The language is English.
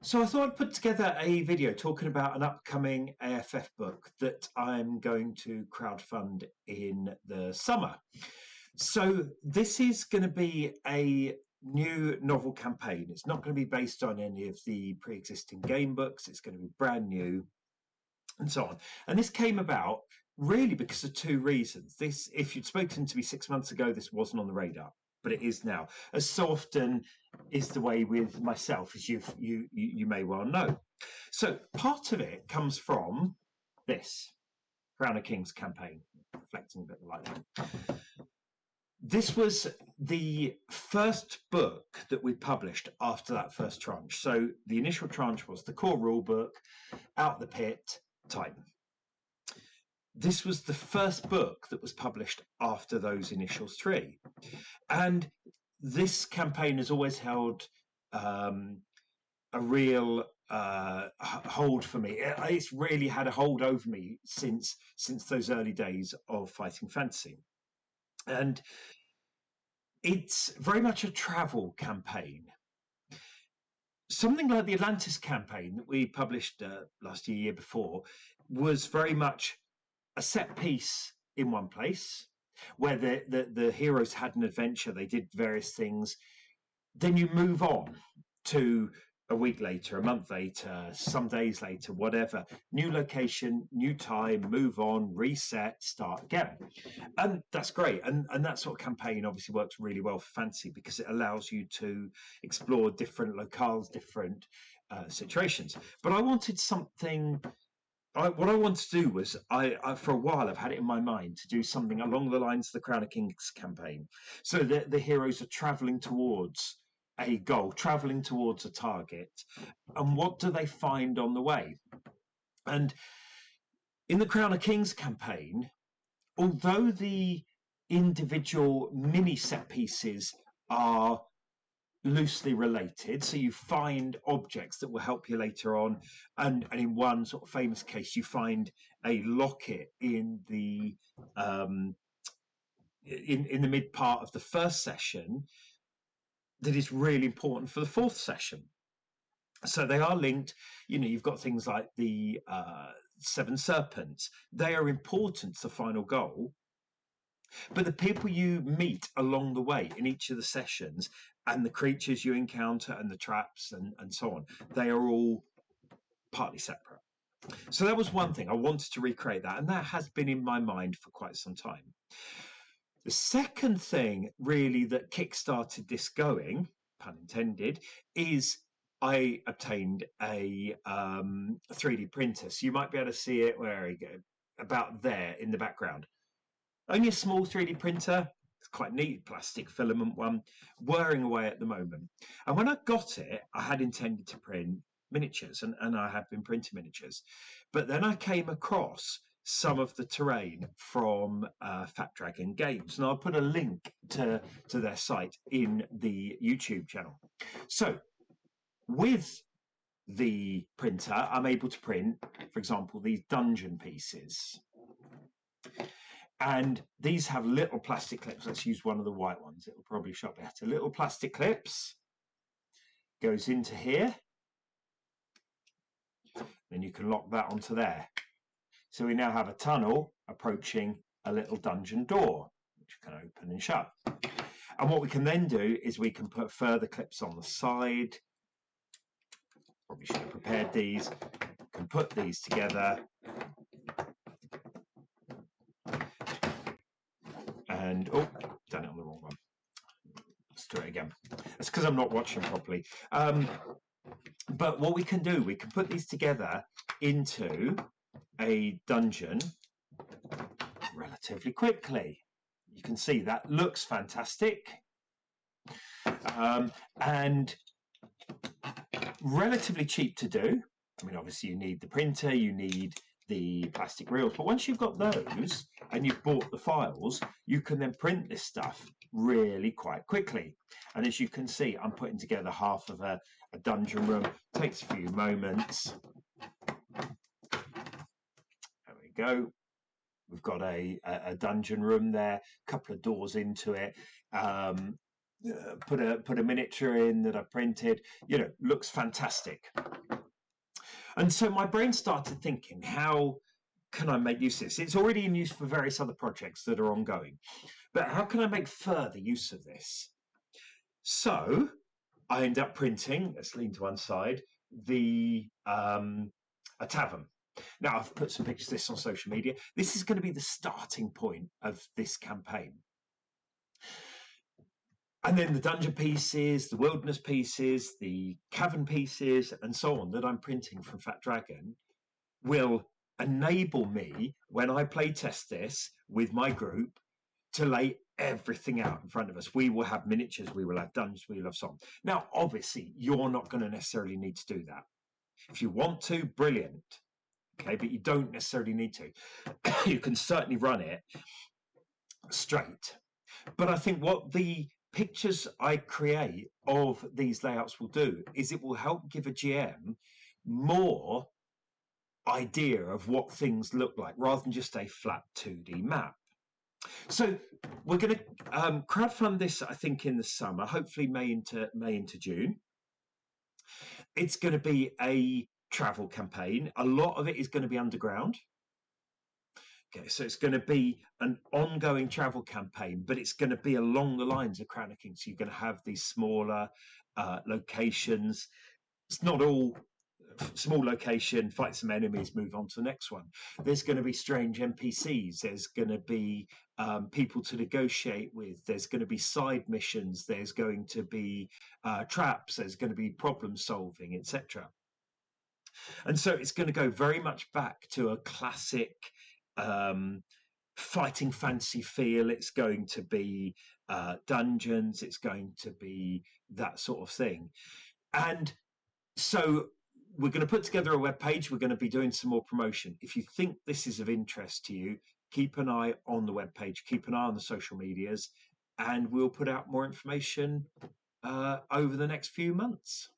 So I thought I'd put together a video talking about an upcoming AFF book that I'm going to crowdfund in the summer. So this is going to be a new novel campaign. It's not going to be based on any of the pre-existing game books. It's going to be brand new and so on. And this came about really because of two reasons. This, if you'd spoken to me 6 months ago, this wasn't on the radar, but it is now, as so often is the way with myself, as you may well know. So part of it comes from this Crown of Kings campaign, reflecting a bit like that. This was the first book that we published after that first tranche. So the initial tranche was the core rule book, Out the Pit, Titan. This was the first book that was published after those initial three. And this campaign has always held a real hold for me. It's really had a hold over me since those early days of Fighting Fantasy. And it's very much a travel campaign. Something like the Atlantis campaign that we published last year before was very much a set piece in one place where the heroes had an adventure, they did various things, then you move on to a week later, a month later, some days later, whatever, new location, new time, move on, reset, start again. And that's great. And that sort of campaign obviously works really well for fantasy because it allows you to explore different locales, different situations. But I wanted something. What I wanted to do was, I for a while I've had it in my mind to do something along the lines of the Crown of Kings campaign, so that the heroes are travelling towards a goal, travelling towards a target, and what do they find on the way? And in the Crown of Kings campaign, although the individual mini set pieces are loosely related, so you find objects that will help you later on, and in one sort of famous case you find a locket in the in the mid part of the first session that is really important for the fourth session. So they are linked. You've got things like the seven serpents. They are important to the final goal. But the people you meet along the way in each of the sessions, and the creatures you encounter, and the traps, and so on, they are all partly separate. So that was one thing. I wanted to recreate that, and that has been in my mind for quite some time. The second thing, really, that kickstarted this going, pun intended, is I obtained a 3D printer. So you might be able to see it, where you go, about there in the background. Only a small 3D printer. It's quite neat, plastic filament one, whirring away at the moment. And when I got it, I had intended to print miniatures, and I have been printing miniatures. But then I came across some of the terrain from Fat Dragon Games, and I'll put a link to their site in the YouTube channel. So with the printer, I'm able to print, for example, these dungeon pieces. And these have little plastic clips. Let's use one of the white ones. It'll probably show better. Little plastic clips. Goes into here. Then you can lock that onto there. So we now have a tunnel approaching a little dungeon door, which can open and shut. And what we can then do is we can put further clips on the side. Probably should have prepared these. We can put these together. And, oh, done it on the wrong one. Let's do it again. It's because I'm not watching properly. But what we can do, we can put these together into a dungeon relatively quickly. You can see that looks fantastic. And relatively cheap to do. I mean, obviously you need the printer, you need the plastic reels, but once you've got those and you've bought the files, you can then print this stuff really quite quickly. And as you can see, I'm putting together half of a dungeon room. It takes a few moments. There we go. We've got a dungeon room there, a couple of doors into it. put a miniature in that I printed. Looks fantastic. And so my brain started thinking, how can I make use of this? It's already in use for various other projects that are ongoing, but how can I make further use of this? So I end up printing, let's lean to one side, a tavern. Now, I've put some pictures of this on social media. This is going to be the starting point of this campaign. And then the dungeon pieces, the wilderness pieces, the cavern pieces, and so on that I'm printing from Fat Dragon will enable me, when I play test this with my group, to lay everything out in front of us. We will have miniatures, we will have dungeons, we will have so on. Now, obviously, you're not going to necessarily need to do that. If you want to, brilliant. Okay, but you don't necessarily need to. You can certainly run it straight. But I think what the pictures I create of these layouts will do is it will help give a GM more idea of what things look like rather than just a flat 2D map. So we're going to crowdfund this, I think, in the summer, hopefully May into June. It's going to be a travel campaign. A lot of it is going to be underground. Okay, so it's going to be an ongoing travel campaign, but it's going to be along the lines of Crown of Kings. So you're going to have these smaller locations. It's not all small location, fight some enemies, move on to the next one. There's going to be strange NPCs. There's going to be people to negotiate with. There's going to be side missions. There's going to be traps. There's going to be problem solving, etc. And so it's going to go very much back to a classic fighting fantasy feel. It's going to be dungeons. It's going to be that sort of thing. And so we're going to put together a web page. We're going to be doing some more promotion. If you think this is of interest to you, keep an eye on the web page, keep an eye on the social medias, and we'll put out more information over the next few months.